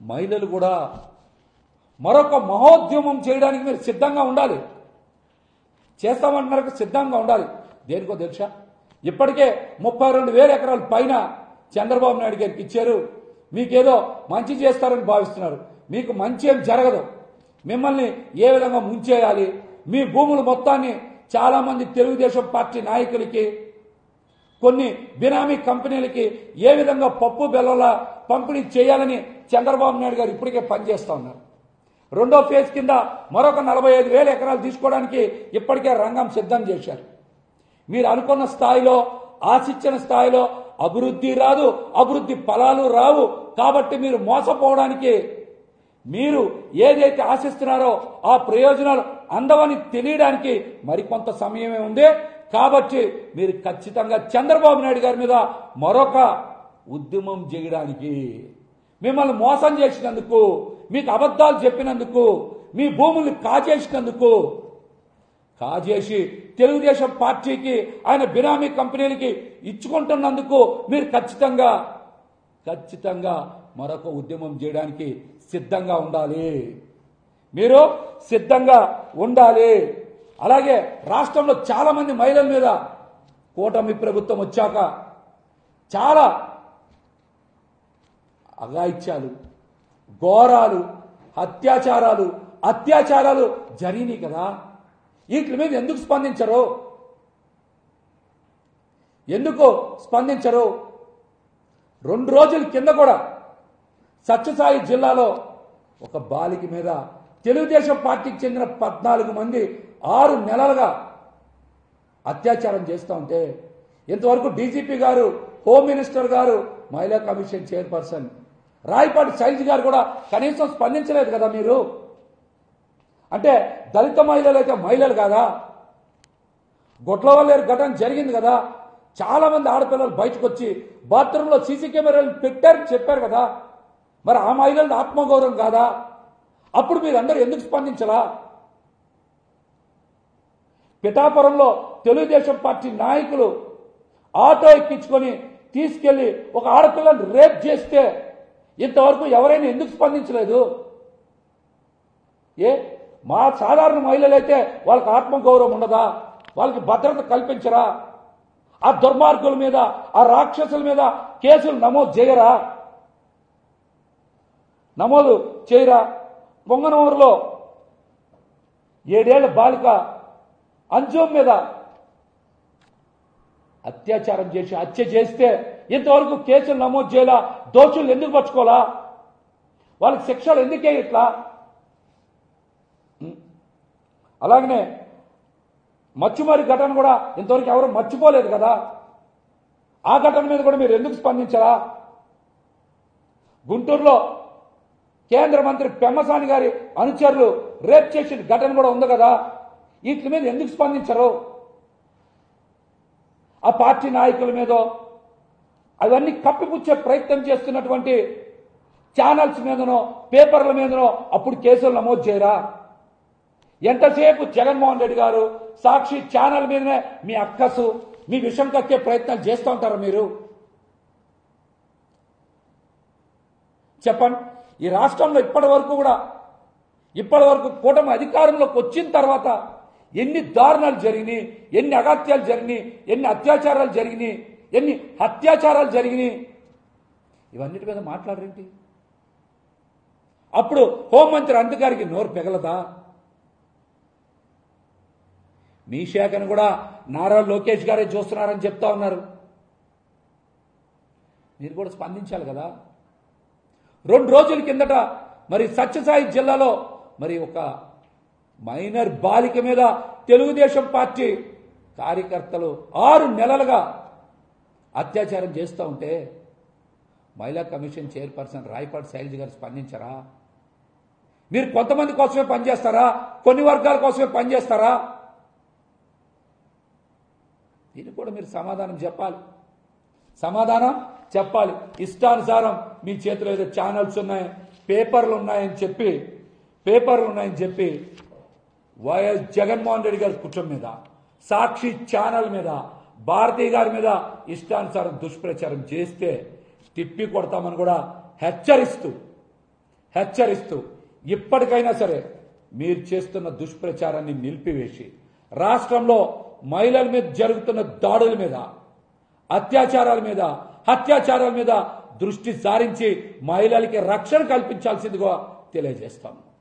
మహిళలు కూడా మరొక మహోద్యమం చేయడానికి మీరు సిద్ధంగా ఉండాలి. చేస్తామంటున్నారు, సిద్ధంగా ఉండాలి. దేనికో తెలుసా, ఇప్పటికే 32,000 ఎకరాల పైన చంద్రబాబు నాయుడు గారికి ఇచ్చారు. మీకేదో మంచి చేస్తారని భావిస్తున్నారు. మీకు మంచి ఏం జరగదు. మిమ్మల్ని ఏ విధంగా ముంచేయాలి, మీ భూములు మొత్తాన్ని చాలా మంది తెలుగుదేశం పార్టీ నాయకులకి, కొన్ని బినామీ కంపెనీలకి ఏ విధంగా పప్పు బెల్లలా పంపిణీ చేయాలని చంద్రబాబు నాయుడు గారు ఇప్పటికే పనిచేస్తా ఉన్నారు. రెండో ఫేజ్ కింద మరొక 45,000 ఎకరాలు తీసుకోవడానికి ఇప్పటికే రంగం సిద్ధం చేశారు. మీరు అనుకున్న స్థాయిలో, ఆశించిన స్థాయిలో అభివృద్ధి రాదు, అభివృద్ధి ఫలాలు రావు. కాబట్టి మీరు మోసపోవడానికి, మీరు ఏదైతే ఆశిస్తున్నారో ఆ ప్రయోజనాలు అందవని తెలియడానికి మరికొంత సమయమే ఉంది. కాబట్టి మీరు ఖచ్చితంగా చంద్రబాబు నాయుడు గారి మీద మరొక ఉద్యమం చేయడానికి, మిమ్మల్ని మోసం చేసినందుకు, మీకు అబద్ధాలు చెప్పినందుకు, మీ భూముల్ని కాజేసినందుకు, కాజేసి తెలుగుదేశం పార్టీకి, ఆయన బినామీ కంపెనీలకి ఇచ్చుకుంటున్నందుకు మీరు ఖచ్చితంగా మరొక ఉద్యమం చేయడానికి సిద్ధంగా ఉండాలి. మీరు సిద్ధంగా ఉండాలి. అలాగే రాష్ట్రంలో చాలా మంది మహిళల మీద కూటమి ప్రభుత్వం వచ్చాక చాలా అఘాయిత్యాలు, ఘోరాలు, అత్యాచారాలు జరిగినాయి కదా. వీటి మీద ఎందుకు స్పందించరు? 2 రోజుల కింద కూడా సత్యసాయి జిల్లాలో ఒక బాలిక మీద తెలుగుదేశం పార్టీకి చెందిన 14 మంది 6 నెలలుగా అత్యాచారం చేస్తూ ఉంటే ఇంతవరకు డీజీపీ గారు, హోమ్ మినిస్టర్ గారు, మహిళా కమిషన్ చైర్పర్సన్ రాయపాటి శైలజ గారు కూడా కనీసం స్పందించలేదు కదా. మీరు అంటే దళిత మహిళలు అయితే మహిళలు కాదా? గొట్లవల్లేరు ఘటన జరిగింది కదా. చాలా మంది ఆడపిల్లలు బయటకు వచ్చి బాత్రూంలో సీసీ కెమెరాలు పెట్టారని చెప్పారు కదా. మరి ఆ మహిళల ఆత్మగౌరవం కాదా? అప్పుడు మీరందరూ ఎందుకు స్పందించలా? పిఠాపురంలో తెలుగుదేశం పార్టీ నాయకులు ఆటో ఎక్కించుకొని తీసుకెళ్లి ఒక ఆడపిల్లను రేప్ చేస్తే ఇంతవరకు ఎవరైనా ఎందుకు స్పందించలేదు? మా సాధారణ మహిళలైతే వాళ్ళకి ఆత్మగౌరవం ఉండదా? వాళ్ళకి భద్రత కల్పించరా? ఆ దుర్మార్గుల మీద, ఆ రాక్షసుల మీద కేసులు నమోదు చేయరా? పొంగనూరులో 7 ఏళ్ల బాలిక అంజుమ్ మీద అత్యాచారం చేసి హత్య చేస్తే ఇంతవరకు కేసులు నమోదు చేయాలా? దోషులు ఎందుకు పట్టుకోవాలా? వాళ్ళకి శిక్షలు ఎందుకే ఇట్లా? అలాగనే మచ్చుమారి ఘటన కూడా ఇంతవరకు ఎవరు మర్చిపోలేదు కదా. ఆ ఘటన మీద కూడా మీరు ఎందుకు స్పందించరా? గుంటూరులో కేంద్ర మంత్రి పెమ్మసాని గారి అనుచరులు రేప్ చేసిన ఘటన కూడా ఉంది కదా. వీటి మీద ఎందుకు స్పందించరు? ఆ పార్టీ నాయకుల మీదో అవన్నీ కప్పిపుచ్చే ప్రయత్నం చేస్తున్నటువంటి ఛానల్స్ మీదనో, పేపర్ల మీదనో అప్పుడు కేసులు నమోదు చేయరా? ఎంతసేపు జగన్మోహన్ రెడ్డి గారు సాక్షి ఛానల్ మీదనే మీ అక్కసు, మీ విషం కక్కే ప్రయత్నాలు చేస్తూ ఉంటారు మీరు? చెప్పండి. ఈ రాష్ట్రంలో ఇప్పటి వరకు కూటమి అధికారంలోకి వచ్చిన తర్వాత ఎన్ని దారుణాలు జరిగినాయి, ఎన్ని అగత్యాలు జరిగినాయి, ఎన్ని అత్యాచారాలు జరిగినాయి, ఎన్ని హత్యాచారాలు జరిగినాయి, ఇవన్నిటి మీద మాట్లాడరేంటి? అప్పుడు హోంమంత్రి అనిత గారికి నోరు పెగలదా? మీ శాఖను కూడా నారా లోకేష్ గారే చూస్తున్నారని చెప్తా ఉన్నారు. మీరు కూడా స్పందించాలి కదా. 2 రోజుల కిందట మరి సత్యసాయి జిల్లాలో మరి ఒక మైనర్ బాలిక మీద తెలుగుదేశం పార్టీ కార్యకర్తలు 6 నెలలుగా అత్యాచారం చేస్తూ ఉంటే మహిళా కమిషన్ చైర్పర్సన్ రాయపాటి శైలజ గారు స్పందించరా? మీరు కొంతమంది కోసమే పనిచేస్తారా? కొన్ని వర్గాల కోసమే పనిచేస్తారా? దీనికి కూడా మీరు సమాధానం చెప్పాలి. ఇష్టానుసారం మీ చేతిలో ఏదో ఛానల్స్ ఉన్నాయి, పేపర్లు ఉన్నాయని చెప్పి వైఎస్ జగన్మోహన్ రెడ్డి గారి కుటుంబం మీద, సాక్షి ఛానల్ మీద, భారతీ గారి మీద ఇష్టానుసారం దుష్ప్రచారం చేస్తే తిప్పి కొడతామని కూడా హెచ్చరిస్తూ ఇప్పటికైనా సరే మీరు చేస్తున్న దుష్ప్రచారాన్ని నిలిపివేసి రాష్ట్రంలో మహిళల మీద జరుగుతున్న దాడుల మీద, అత్యాచారాల మీద, హత్యాచారాల మీద దృష్టి సారించి మహిళలకి రక్షణ కల్పించాల్సిందిగా తెలియజేస్తాము.